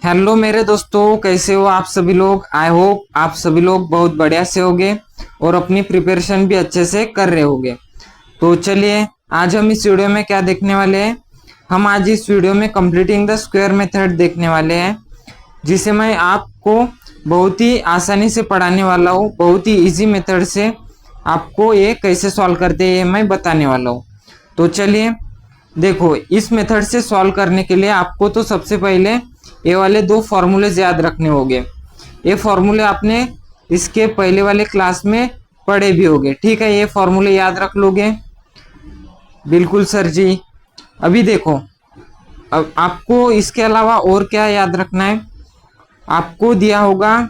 Hello मेरे दोस्तों, कैसे हो आप सभी लोग। आई होप आप सभी लोग बहुत बढ़िया से होगे और अपनी प्रिपरेशन भी अच्छे से कर रहे होगे। तो चलिए आज हम इस वीडियो में क्या देखने वाले हैं। हम आज इस वीडियो में कंप्लीटिंग द स्क्वायर मेथड देखने वाले हैं, जिसे मैं आपको बहुत ही आसानी से पढ़ाने वाला हूँ। बहुत ही इजी मेथड से आपको ये कैसे सॉल्व करते हैं मैं बताने वाला हूँ। तो चलिए देखो, इस मेथड से सॉल्व करने के लिए आपको तो सबसे पहले ये वाले दो फॉर्मूलेज याद रखने होंगे। ये फॉर्मूले आपने इसके पहले वाले क्लास में पढ़े भी होंगे, ठीक है। ये फॉर्मूले याद रख लोगे? बिल्कुल सर जी। अभी देखो, अब आपको इसके अलावा और क्या याद रखना है। आपको दिया होगा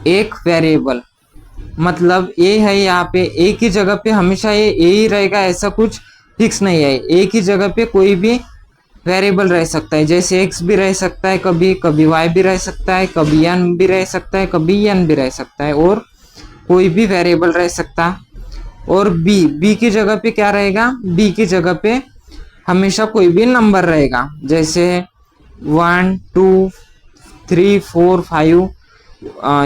एक वेरिएबल, मतलब ए है यहाँ पे, ए की जगह पे हमेशा ये ए ही रहेगा, ऐसा कुछ फिक्स नहीं है। ए की जगह पे कोई भी वेरिएबल रह सकता है, जैसे एक्स भी रह सकता है, कभी कभी वाई भी रह सकता है, कभी एन भी रह सकता है, कभी एन भी रह सकता है, और कोई भी वेरिएबल रह सकता है। और बी की जगह पे क्या रहेगा, बी की जगह पे हमेशा कोई भी नंबर रहेगा, जैसे 1 2 3 4 5,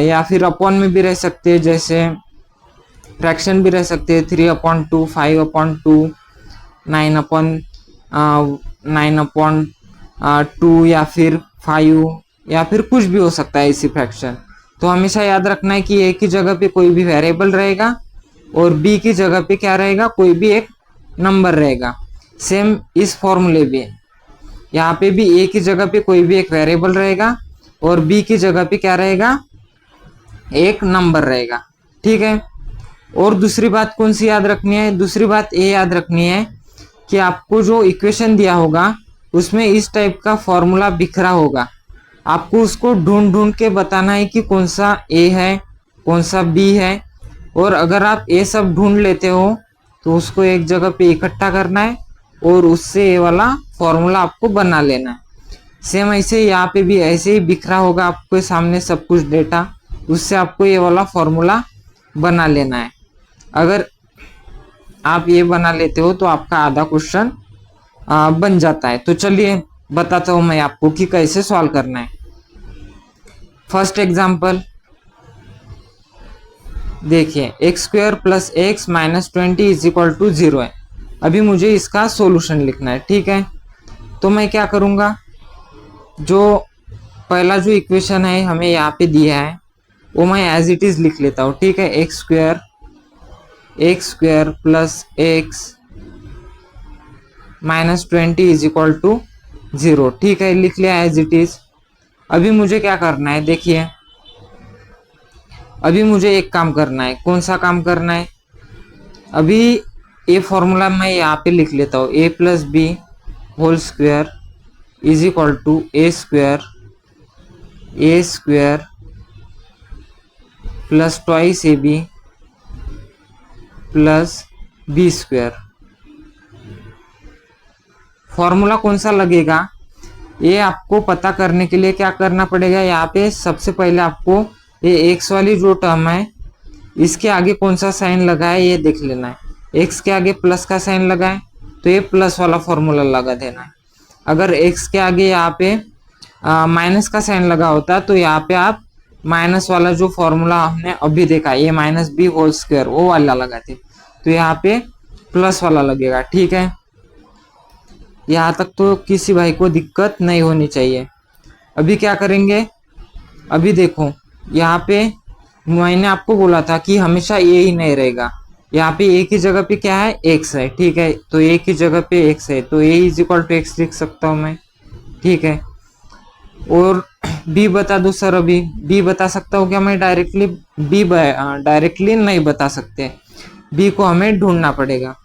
या फिर अपॉन में भी रह सकते हैं, जैसे फ्रैक्शन भी रह सकते हैं, 3/2, 5/2, 9/2, या फिर 5, या फिर कुछ भी हो सकता है इसी फ्रैक्शन। तो हमेशा याद रखना है कि ए की जगह पे कोई भी वेरिएबल रहेगा और बी की जगह पे क्या रहेगा, कोई भी एक नंबर रहेगा। सेम इस फॉर्मूले भी, यहाँ पे भी ए की जगह पे कोई भी एक वेरिएबल रहेगा और बी की जगह पे क्या रहेगा, एक नंबर रहेगा, ठीक है। और दूसरी बात कौन सी याद रखनी है, दूसरी बात ये याद रखनी है कि आपको जो इक्वेशन दिया होगा उसमें इस टाइप का फॉर्मूला बिखरा होगा। आपको उसको ढूंढ ढूंढ के बताना है कि कौन सा ए है, कौन सा बी है। और अगर आप ये सब ढूंढ लेते हो तो उसको एक जगह पे इकट्ठा करना है और उससे ये वाला फॉर्मूला आपको बना लेना है। सेम ऐसे यहाँ पे भी ऐसे ही बिखरा होगा आपके सामने सब कुछ डेटा, उससे आपको ये वाला फॉर्मूला बना लेना है। अगर आप ये बना लेते हो तो आपका आधा क्वेश्चन बन जाता है। तो चलिए बताता हूं मैं आपको कि कैसे सॉल्व करना है। फर्स्ट एग्जांपल देखिए, x² + x - 20 = 0 है। अभी मुझे इसका सॉल्यूशन लिखना है, ठीक है। तो मैं क्या करूंगा, जो पहला जो इक्वेशन है हमें यहाँ पे दिया है वो मैं एज इट इज लिख लेता हूँ, ठीक है। x² + x - 20 = 0, ठीक है, लिख लिया एज इट इज। अभी मुझे क्या करना है, देखिए अभी मुझे एक काम करना है। कौन सा काम करना है, अभी ये फॉर्मूला मैं यहाँ पे लिख लेता हूँ, a + b² = a² + 2ab + b²। Formula कौन सा लगेगा ये आपको पता करने के लिए क्या करना पड़ेगा, यहाँ पे सबसे पहले आपको ये एक्स वाली जो टर्म है इसके आगे कौन सा साइन लगा है ये देख लेना है। एक्स के आगे प्लस का साइन लगा है तो ये प्लस वाला फॉर्मूला लगा देना है। अगर एक्स के आगे यहाँ पे माइनस का साइन लगा होता तो यहाँ पे आप माइनस वाला जो फॉर्मूला हमने अभी देखा, ये -b² वो वाला लगाते, तो यहाँ पे प्लस वाला लगेगा, ठीक है। यहाँ तक तो किसी भाई को दिक्कत नहीं होनी चाहिए। अभी क्या करेंगे, अभी देखो यहाँ पे मैंने आपको बोला था कि हमेशा ए ही नहीं रहेगा। यहाँ पे ए की जगह पे क्या है, एक्स है, ठीक है। तो ए की जगह पे एक्स है तो ए = x लिख सकता हूँ मैं, ठीक है। और बी बता दो सर, अभी बी बता सकता हूँ क्या मैं डायरेक्टली? बी डायरेक्टली नहीं बता सकते, बी को हमें ढूंढना पड़ेगा।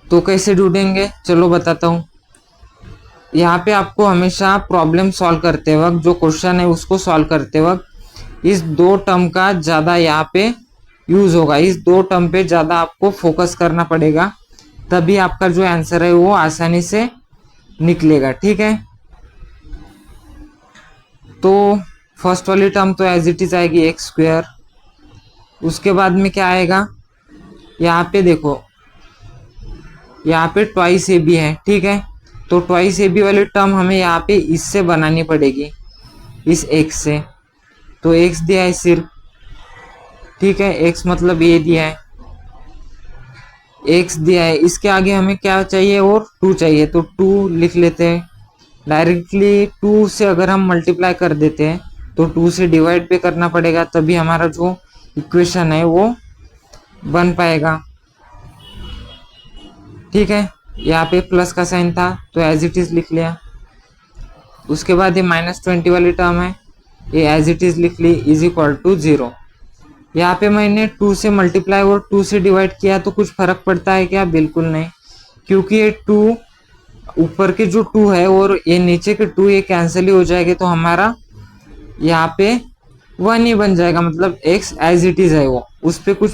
तो कैसे ढूंढेंगे, चलो बताता हूँ। यहाँ पे आपको हमेशा प्रॉब्लम सॉल्व करते वक्त, जो क्वेश्चन है उसको सॉल्व करते वक्त इस दो टर्म का ज़्यादा यहाँ पे यूज होगा, इस दो टर्म पे ज़्यादा आपको फोकस करना पड़ेगा, तभी आपका जो आंसर है वो आसानी से निकलेगा, ठीक है। तो फर्स्ट वाली टर्म तो एज इट इज आएगी x²। उसके बाद में क्या आएगा, यहाँ पे देखो यहाँ पे 2ab है, ठीक है। तो ट्वाइस ए बी वाली टर्म हमें यहाँ पे इससे बनानी पड़ेगी, इस x से। तो x दिया है सिर्फ, ठीक है, x मतलब ये दिया है, x दिया है, इसके आगे हमें क्या चाहिए और 2 चाहिए, तो 2 लिख लेते हैं डायरेक्टली। 2 से अगर हम मल्टीप्लाई कर देते हैं तो 2 से डिवाइड भी करना पड़ेगा, तभी हमारा जो इक्वेशन है वो बन पाएगा, ठीक है। यहाँ पे प्लस का साइन था तो एज इट इज लिख लिया। उसके बाद ये -20 वाली टर्म है, ये एज इट इज लिख ली, इज इक्वल टू 0। यहाँ पे मैंने 2 से मल्टीप्लाई और 2 से डिवाइड किया तो कुछ फर्क पड़ता है क्या? बिल्कुल नहीं, क्योंकि ये 2 ऊपर के जो 2 है और ये नीचे के 2 ये कैंसिल ही हो जाएंगे, तो हमारा यहाँ पे 1 ही बन जाएगा, मतलब x एज इट इज है वो, उस पर कुछ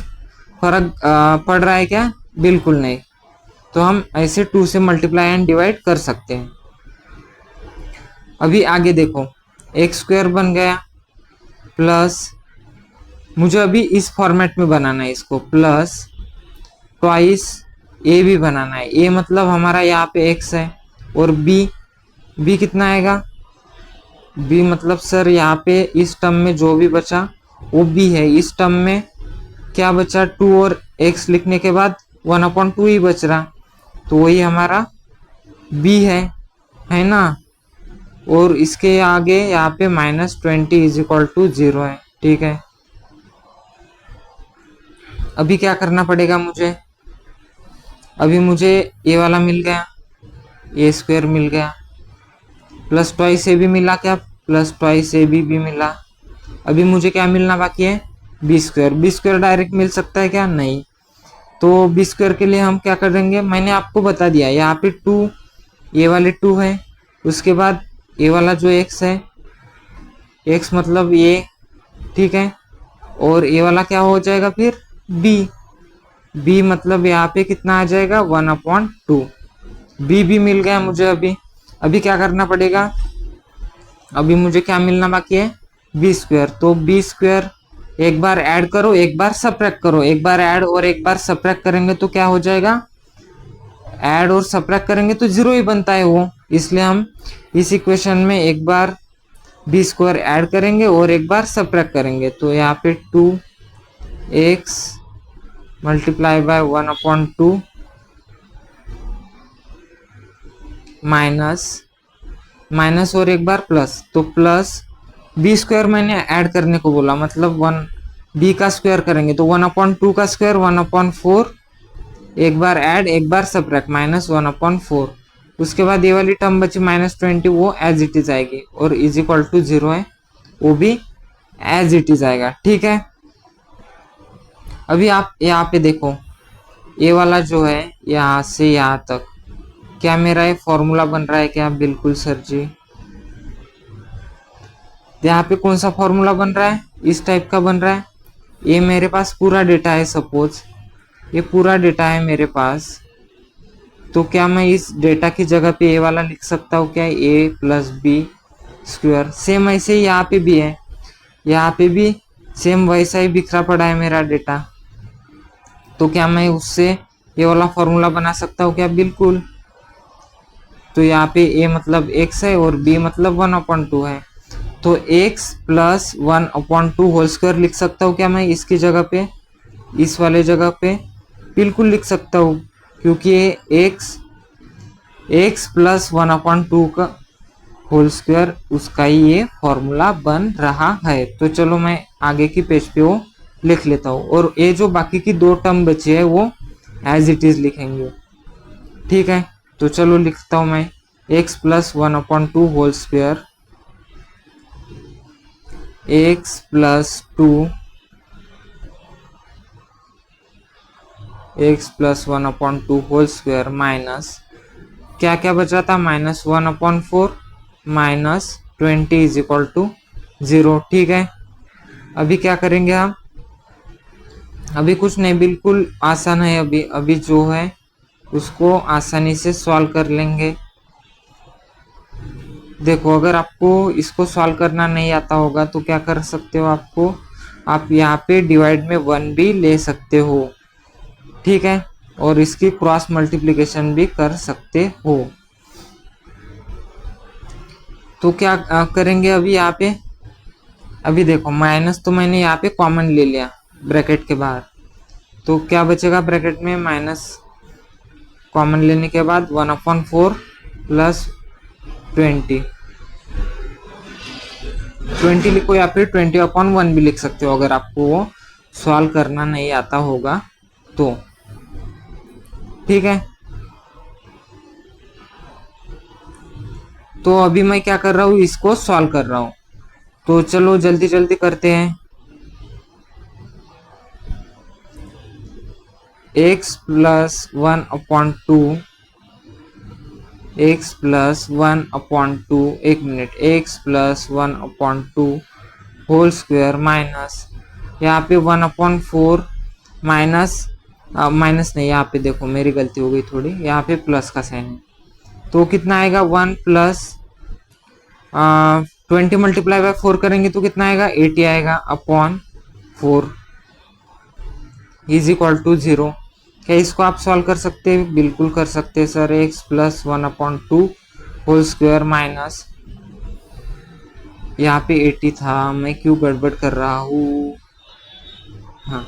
फर्क पड़ रहा है क्या? बिल्कुल नहीं। तो हम ऐसे 2 से मल्टीप्लाई एंड डिवाइड कर सकते हैं। अभी आगे देखो, x² बन गया, प्लस मुझे अभी इस फॉर्मेट में बनाना है इसको, प्लस ट्वाइस ए भी बनाना है। ए मतलब हमारा यहाँ पे x है, और b कितना आएगा? b मतलब सर यहाँ पे इस टर्म में जो भी बचा वो b है, इस टर्म में क्या बचा? 2 और x लिखने के बाद 1/2 ही बच रहा, तो वही हमारा b है ना। और इसके आगे यहाँ पे -20 इज इक्वल टू 0 है, ठीक है। अभी क्या करना पड़ेगा मुझे? अभी मुझे ये वाला मिल गया, a² मिल गया, प्लस ट्वाइस ए भी मिला क्या? प्लस ट्वाइस ए भी मिला। अभी मुझे क्या मिलना बाकी है? b² डायरेक्ट मिल सकता है क्या? नहीं। तो b² के लिए हम क्या करेंगे? मैंने आपको बता दिया, यहाँ पे 2, ये वाले 2 है, उसके बाद ये वाला जो x है, x मतलब ये, ठीक है, और ये वाला क्या हो जाएगा फिर? b मतलब यहाँ पे कितना आ जाएगा? 1/2। b भी मिल गया मुझे। अभी क्या करना पड़ेगा? अभी मुझे क्या मिलना बाकी है? b²। तो b² एक बार ऐड करो, एक बार सब्ट्रैक्ट करो, एक बार ऐड और एक बार सब्ट्रैक्ट करेंगे तो क्या हो जाएगा? ऐड और सब्ट्रैक्ट करेंगे तो 0 ही बनता है वो, इसलिए हम इस इक्वेशन में एक बार b² ऐड करेंगे और एक बार सब्ट्रैक्ट करेंगे। तो यहाँ पे 2x मल्टीप्लाई बाय 1/2 माइनस और एक बार प्लस, तो प्लस b² मैंने ऐड करने को बोला, मतलब 1 b का स्क्वायर करेंगे तो 1/2 का स्क्वायर 1/4, एक बार ऐड एक बार सब्ट्रैक्ट, -1/4। उसके बाद ये वाली टर्म बची -20, वो एज इट इज आएगी, और इज इक्वल टू 0 है, वो भी एज इट इज आएगा, ठीक है। अभी आप यहाँ पे देखो, ये वाला जो है यहाँ से यहाँ तक, क्या मेरा ये फॉर्मूला बन रहा है क्या? बिल्कुल सर जी। यहाँ पे कौन सा फॉर्मूला बन रहा है? इस टाइप का बन रहा है। ये मेरे पास पूरा डेटा है, सपोज ये पूरा डेटा है मेरे पास, तो क्या मैं इस डेटा की जगह पे ये वाला लिख सकता हूँ क्या? a + b²। सेम ऐसे ही यहाँ पे भी है, यहाँ पे भी सेम वैसा ही बिखरा पड़ा है मेरा डेटा, तो क्या मैं उससे ये वाला फॉर्मूला बना सकता हूँ क्या? बिल्कुल। तो यहाँ पे a मतलब x है और b मतलब 1/2 है, तो x + 1/2 होल स्क्वायर लिख सकता हूँ क्या मैं इसकी जगह पे? इस वाले जगह पे बिल्कुल लिख सकता हूँ, क्योंकि ये x + 1/2 का होल स्क्वायर, उसका ही ये फॉर्मूला बन रहा है। तो चलो मैं आगे की पेज पे वो लिख लेता हूँ, और ये जो बाकी की 2 टर्म बची है वो एज इट इज लिखेंगे, ठीक है। तो चलो लिखता हूँ मैं, x + 1/2 whole square, x + 2 x + 1/2 whole square minus क्या क्या बचा था? -1/4 -20 इज इक्वल टू 0, ठीक है। अभी क्या करेंगे हम? अभी कुछ नहीं, बिल्कुल आसान है। अभी जो है उसको आसानी से सॉल्व कर लेंगे। देखो, अगर आपको इसको सॉल्व करना नहीं आता होगा तो क्या कर सकते हो? आप यहाँ पे डिवाइड में 1 भी ले सकते हो, ठीक है, और इसकी क्रॉस मल्टीप्लिकेशन भी कर सकते हो। तो क्या करेंगे अभी यहाँ पे, अभी देखो माइनस तो मैंने यहाँ पे कॉमन ले लिया ब्रैकेट के बाहर, तो क्या बचेगा ब्रैकेट में, माइनस कॉमन लेने के बाद 1/4 प्लस 20 लिखो या फिर 20/1 भी लिख सकते हो अगर आपको वो सॉल्व करना नहीं आता होगा तो, ठीक है। तो अभी मैं क्या कर रहा हूँ, इसको सॉल्व कर रहा हूँ, तो चलो जल्दी जल्दी करते हैं। x प्लस 1/2 x प्लस 1/2, एक minute, x plus 1/2 whole square minus यहाँ पे 1/4 माइनस माइनस नहीं, यहाँ पे देखो मेरी गलती हो गई थोड़ी, यहाँ पे प्लस का साइन है, तो कितना आएगा 1 प्लस 20 मल्टीप्लाई बाय 4 करेंगे तो कितना आएगा 80 आएगा अपॉन 4 इज इक्वल टू 0। क्या इसको आप सॉल्व कर सकते हैं, बिल्कुल कर सकते हैं sir. x plus 1/2 whole square minus यहाँ पे 80 था, मैं क्यों गड़बड़ कर रहा हूँ, हाँ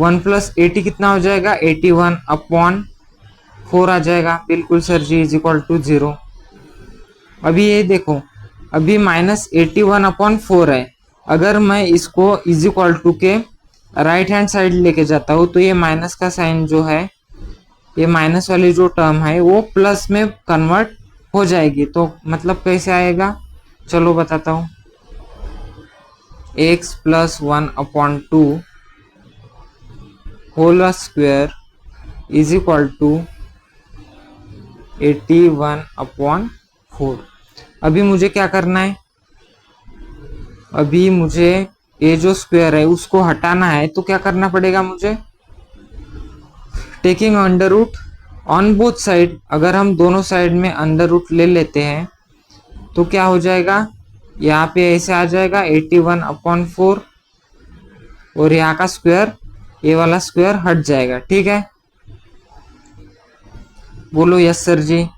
1 प्लस 80 कितना हो जाएगा 81/4 आ जाएगा, बिल्कुल sir ji, is equal to 0। अभी ये देखो, अभी -81/4 है, अगर मैं इसको इज इक्वल टू के राइट हैंड साइड लेके जाता हूँ तो ये माइनस का साइन जो है, ये माइनस वाली जो टर्म है वो प्लस में कन्वर्ट हो जाएगी, तो मतलब कैसे आएगा, चलो बताता हूँ। x plus 1/2 whole square is equal to 81/4। अभी मुझे क्या करना है, अभी मुझे ये जो स्क्वायर है उसको हटाना है, तो क्या करना पड़ेगा मुझे, taking under root on both side, अगर हम दोनों साइड में अंडर रूट ले लेते हैं तो क्या हो जाएगा, यहाँ पे ऐसे आ जाएगा 81/4 और यहाँ का स्क्वायर, ये वाला स्क्वायर हट जाएगा, ठीक है, बोलो यस सर जी,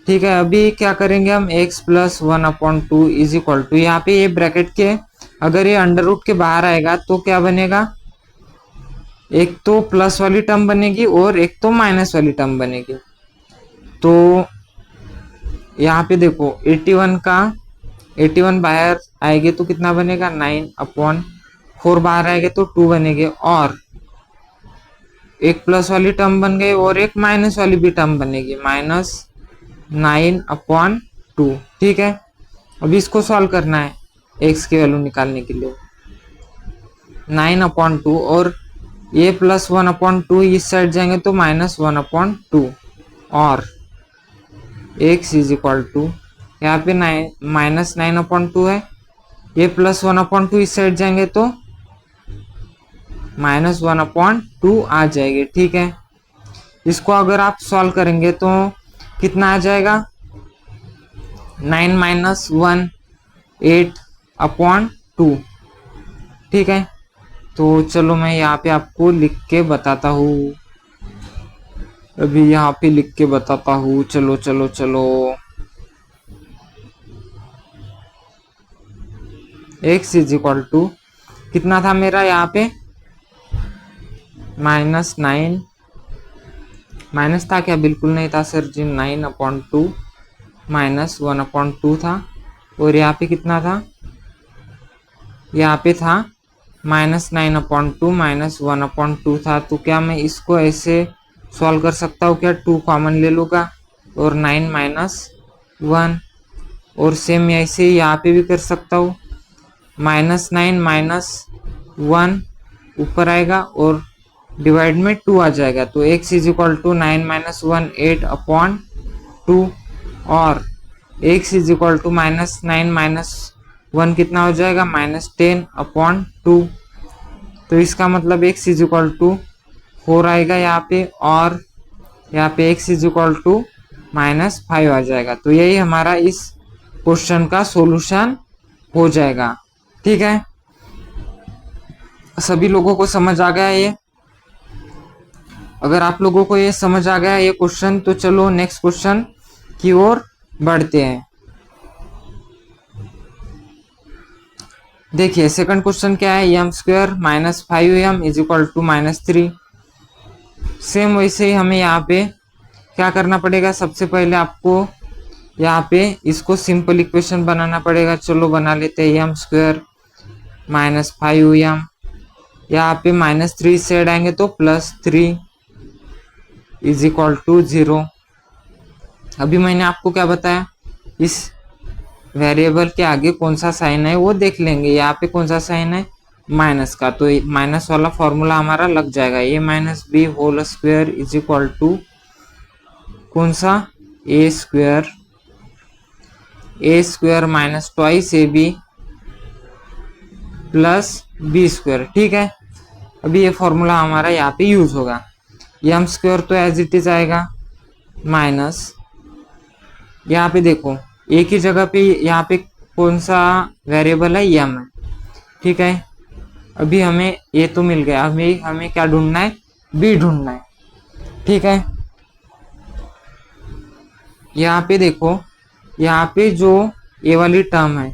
ठीक है। अभी क्या करेंगे हम, x plus 1/2 is equal to, यहाँ पे ये ब्रैकेट के अगर ये अंडर रूट के बाहर आएगा तो क्या बनेगा, एक तो प्लस वाली टर्म बनेगी और एक तो माइनस वाली टर्म बनेगी, तो यहाँ पे देखो 81 बाहर आएगी तो कितना बनेगा 9/4 बाहर आएगा तो 2 बनेंगे, और एक प्लस वाली टर्म बन गई और एक माइनस वाली भी टर्म बनेगी, -9/2, ठीक है। अभी इसको सॉल्व करना है x की वैल्यू निकालने के लिए, 9/2 और ये प्लस 1/2 इस साइड जाएंगे तो -1/2 और x इज इक्वल टू यहाँ पे -9/2 है, ये प्लस 1/2 इस साइड जाएंगे तो -1/2 आ जाएगी, ठीक है। इसको अगर आप सॉल्व करेंगे तो कितना आ जाएगा, 9 - 1 8/2, ठीक है। तो चलो मैं यहाँ पे आपको लिख के बताता हूँ, अभी यहाँ पे लिख के बताता हूँ, चलो चलो चलो, x इज इक्वल टू कितना था मेरा यहाँ पे, -9 माइनस था क्या, बिल्कुल नहीं था सर जी, 9/2 -1/2 था, और यहाँ पे कितना था, यहाँ पे था -9/2 -1/2 था, तो क्या मैं इसको ऐसे सॉल्व कर सकता हूँ क्या, 2 कॉमन ले लूँगा और 9 - 1, और सेम ऐसे यहाँ पे भी कर सकता हूँ, -9 - 1 ऊपर आएगा और डिवाइड में 2 आ जाएगा, तो x इज इक्वल टू 9 - 1 8/2 और x इज इक्वल टू -9 - 1 कितना हो जाएगा, -10/2, तो इसका मतलब x इज इक्वल टू 4 आएगा यहाँ पे, और यहाँ पे x इज इक्वल टू -5 आ जाएगा, तो यही हमारा इस क्वेश्चन का सॉल्यूशन हो जाएगा, ठीक है। सभी लोगों को समझ आ गया ये, अगर आप लोगों को ये समझ आ गया ये क्वेश्चन तो चलो नेक्स्ट क्वेश्चन की ओर बढ़ते हैं। देखिए सेकंड क्वेश्चन क्या है, M square minus 5m is equal to -3। Same वैसे ही हमें यहाँ पे क्या करना पड़ेगा, सबसे पहले आपको यहाँ पे इसको सिंपल इक्वेशन बनाना पड़ेगा। चलो बना लेते हैं, एम स्क्वायर -5m, यहाँ पे -3 से ऐड आएंगे तो +3 इज इक्वल टू 0। अभी मैंने आपको क्या बताया, इस वेरिएबल के आगे कौन सा साइन है वो देख लेंगे। यहाँ पे कौन सा साइन है, माइनस का, तो माइनस वाला फॉर्मूला हमारा लग जाएगा। a minus B whole square is equal to कौन सा, A square minus twice A B plus B square. ठीक है, अभी ये फॉर्मूला हमारा यहाँ पे यूज होगा। एम स्क्वायर तो एज इट इज आएगा माइनस, यहाँ पे देखो एक ही जगह पे यहाँ पे कौन सा वेरिएबल है, एम है। ठीक है, अभी हमें ए तो मिल गया, हमें क्या ढूंढना है, बी ढूंढना है। ठीक है, यहाँ पे देखो, यहाँ पे जो ए वाली टर्म है,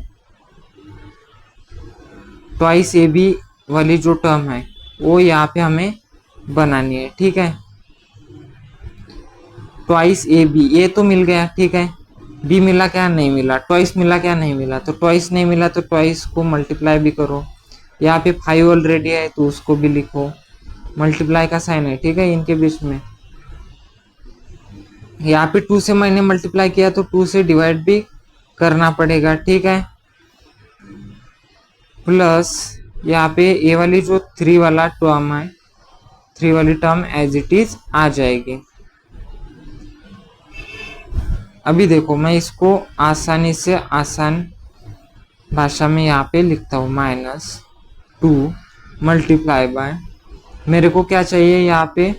ट्वाइस ए बी वाली जो टर्म है वो यहाँ पे हमें बनानी है। ठीक है, ट्वाइस ए बी, ए तो मिल गया। ठीक है, बी मिला क्या, नहीं मिला। ट्वाइस मिला क्या, नहीं मिला। तो ट्वाइस नहीं मिला तो ट्वाइस को मल्टीप्लाई भी करो। यहाँ पे 5 ऑलरेडी है तो उसको भी लिखो, मल्टीप्लाई का साइन है। ठीक है, इनके बीच में यहाँ पे 2 से मैंने मल्टीप्लाई किया तो 2 से डिवाइड भी करना पड़ेगा। ठीक है, प्लस यहाँ पे ए वाली जो 3 वाला टर्म है, 3 वाली टर्म एज इट इज आ जाएगी। अभी देखो मैं इसको आसानी से आसान भाषा में यहाँ पे लिखता हूँ, -2 मल्टीप्लाई बाय, मेरे को क्या चाहिए यहाँ पे,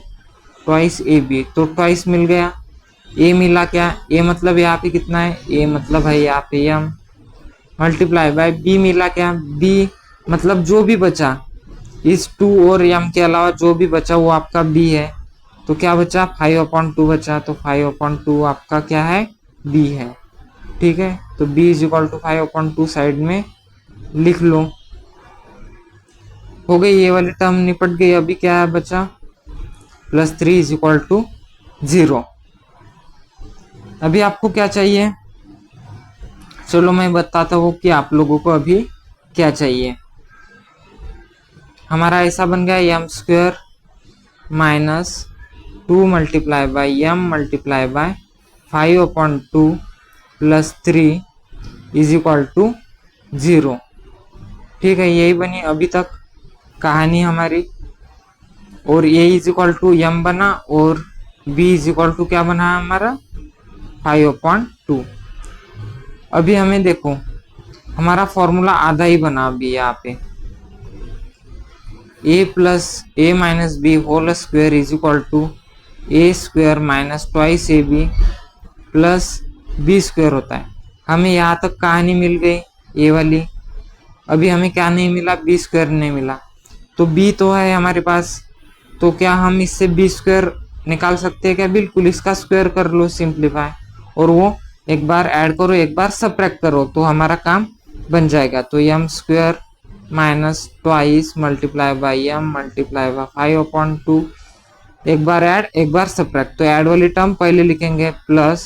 ट्वाइस ए बी, तो ट्वाइस मिल गया। ए मिला क्या, ए मतलब यहाँ पे कितना है, ए मतलब है यहाँ पे एम, मल्टीप्लाई बाय बी मिला क्या, बी मतलब जो भी बचा इस 2 और एम के अलावा जो भी बचा वो आपका बी है। तो क्या बचा, 5/2 बचा, तो 5/2 आपका क्या है, बी है। ठीक है, तो b is equal to 5/2 side में लिख लो। हो गई, ये वाली टर्म निपट गई। अभी क्या है बचा, +3 इज इक्वल टू 0। अभी आपको क्या चाहिए, चलो मैं बताता हूँ कि आप लोगों को अभी क्या चाहिए। हमारा ऐसा बन गया, M square -2 multiply by M multiply by 5/2 +3 is equal to 0। ठीक है, यही बनी अभी तक कहानी हमारी। और ए इज इक्वल टू एम बना और बी इज इक्वल टू क्या बना हमारा, 5/2। अभी हमें देखो हमारा फॉर्मूला आधा ही बना अभी यहाँ पे, a plus a minus B whole square is equal to a square minus twice A B plus B square होता है। हमें यहाँ तक कहानी मिल गई ए वाली। अभी हमें क्या नहीं मिला, बी स्क्वायर नहीं मिला। तो बी तो है हमारे पास, तो क्या हम इससे बी स्क्वायर निकाल सकते हैं क्या, बिल्कुल। इसका स्क्वायर कर लो सिंप्लीफाई, और वो एक बार ऐड करो एक बार सब्ट्रैक्ट करो तो हमारा काम बन जाएगा। तो m square minus twice multiply by m multiply by 5/2, एक बार ऐड एक बार सब्ट्रैक्ट। तो ऐड वाली टर्म पहले लिखेंगे, प्लस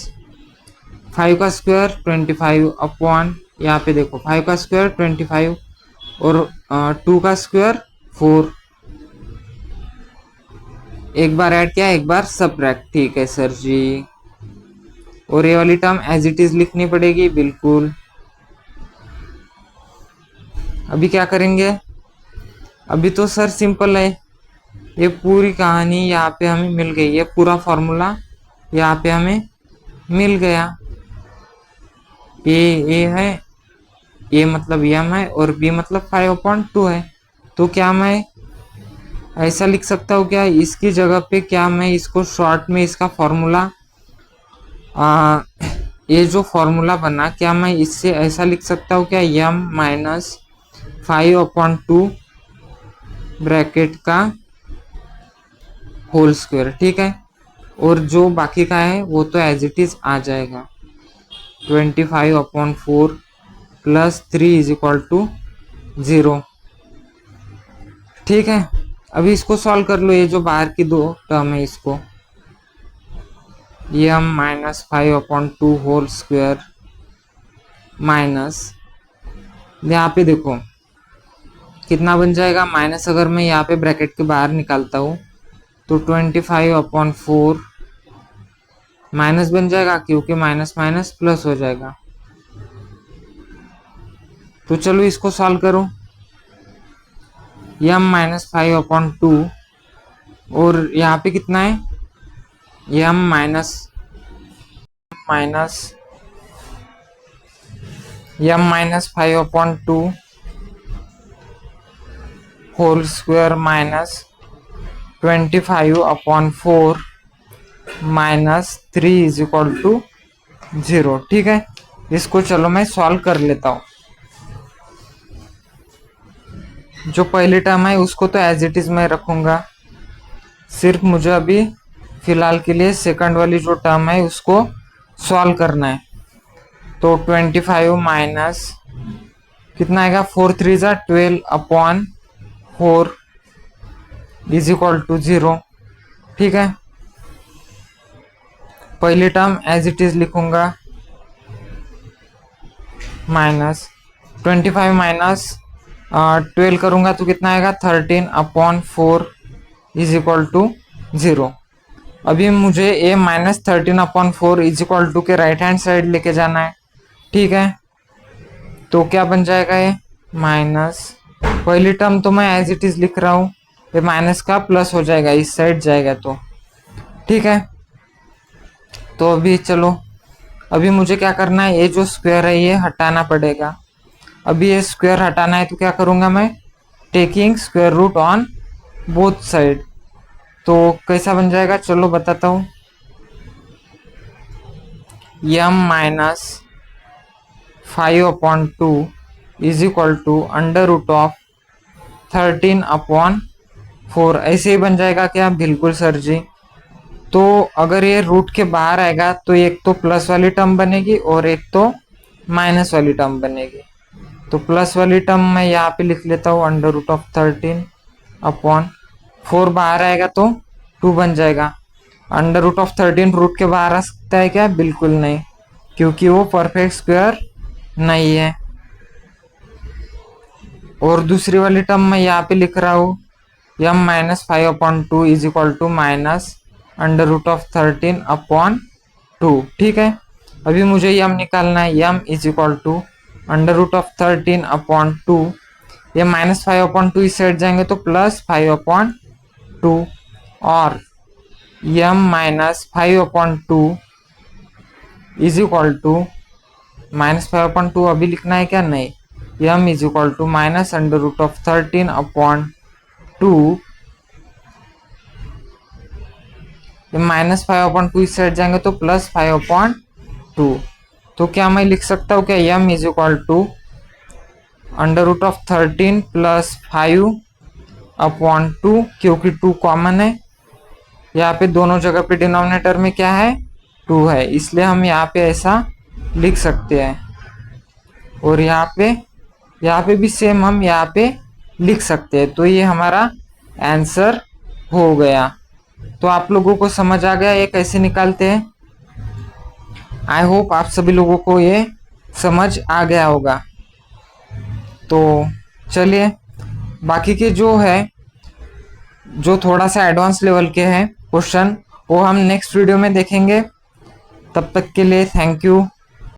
5 का स्क्वायर 25 अपॉन, यहाँ पे देखो 5 का स्क्वायर 25 और 2 का स्क्वायर 4, एक बार ऐड किया एक बार सब्ट्रैक्ट। ठीक है सर जी, और ये वाली टर्म एज इट इज लिखनी पड़ेगी बिल्कुल। अभी क्या करेंगे, अभी तो सर सिंपल है, ये पूरी कहानी यहाँ पे हमें मिल गई, ये पूरा फॉर्मूला यहाँ पे हमें मिल गया। ए है, ए मतलब एम है और बी मतलब 5/2 है। तो क्या मैं ऐसा लिख सकता हूँ क्या, इसकी जगह पे क्या मैं इसको शॉर्ट में इसका फॉर्मूला, ये जो फॉर्मूला बना क्या मैं इससे ऐसा लिख सकता हूँ क्या, एम माइनस 5/2 ब्रैकेट का होल स्क्वायर। ठीक है, और जो बाकी का है वो तो एज इट इज आ जाएगा। 25/4 प्लस 3 इज इक्वल टू 0। ठीक है, अभी इसको सॉल्व कर लो, ये जो बाहर की दो टर्म है इसको, m -5/2 होल स्क्वायर माइनस, यहाँ पे देखो कितना बन जाएगा माइनस, अगर मैं यहाँ पे ब्रैकेट के बाहर निकालता हूँ तो 25/4 माइनस बन जाएगा, क्योंकि माइनस माइनस प्लस हो जाएगा। तो चलो इसको सॉल्व करो, m -5/2 और यहाँ पे कितना है m -5/2 whole square minus 25/4 minus 3 is equal to 0। ठीक है, इसको चलो मैं सॉल्व कर लेता हूँ। जो पहली टर्म है उसको तो एज इट इज मैं रखूंगा, सिर्फ मुझे अभी फिलहाल के लिए सेकंड वाली जो टर्म है उसको सॉल्व करना है। तो 25 माइनस कितना आएगा, 4 3 ज़ा 12/4 इज इक्वल टू 0। ठीक है, पहली टर्म एज इट इज लिखूंगा, माइनस 25 माइनस 12 करूंगा तो कितना आएगा 13/4 इज इक्वल टू 0। अभी मुझे a minus 13/4 is equal to के राइट हैंड साइड लेके जाना है। ठीक है, तो क्या बन जाएगा, ये माइनस, पहली टर्म तो मैं एज इट इज लिख रहा हूँ, ये माइनस का प्लस हो जाएगा, इस साइड जाएगा तो। ठीक है, तो अभी चलो, अभी मुझे क्या करना है, ये जो स्क्वायर है ये हटाना पड़ेगा। अभी ये स्क्वायर हटाना है तो क्या करूँगा मैं, taking square root on both side. तो कैसा बन जाएगा, चलो बताता हूँ, m -5/2 इज इक्वल टू √13/4 ऐसे ही बन जाएगा क्या, बिल्कुल सर जी। तो अगर ये रूट के बाहर आएगा तो एक तो प्लस वाली टर्म बनेगी और एक तो माइनस वाली टर्म बनेगी। तो प्लस वाली टर्म मैं यहाँ पे लिख लेता हूँ, √13/4 बाहर आएगा तो 2 बन जाएगा। √13 रूट के बाहर आ सकता है क्या, बिल्कुल नहीं, क्योंकि वो परफेक्ट स्क्वायर नहीं है। और दूसरी वाली टर्म मैं यहाँ पे लिख रहा हूँ, m -5/2 is equal to minus √13/2। ठीक है, अभी मुझे m निकालना है, m इज इक्वल टू √13/2, ये -5/2 इस साइड जाएंगे तो +5/2, और m -5/2 इज इक्वल टू -5/2 अभी लिखना है क्या, नहीं, m is equal to minus √13/2, -5/2 इस साइड जाएंगे तो +5/2। तो क्या मैं लिख सकता हूँ क्या, m इज इक्वल टू √13 + 5/2, क्योंकि 2 कॉमन है, यहाँ पे दोनों जगह पे डिनोमिनेटर में क्या है, 2 है, इसलिए हम यहाँ पे ऐसा लिख सकते हैं। और यहाँ पे भी सेम हम यहाँ पे लिख सकते हैं। तो ये हमारा आंसर हो गया। तो आप लोगों को समझ आ गया ये कैसे निकालते हैं। आई होप आप सभी लोगों को ये समझ आ गया होगा। तो चलिए, बाकी के जो है, जो थोड़ा सा एडवांस लेवल के हैं क्वेश्चन, वो हम नेक्स्ट वीडियो में देखेंगे। तब तक के लिए थैंक यू।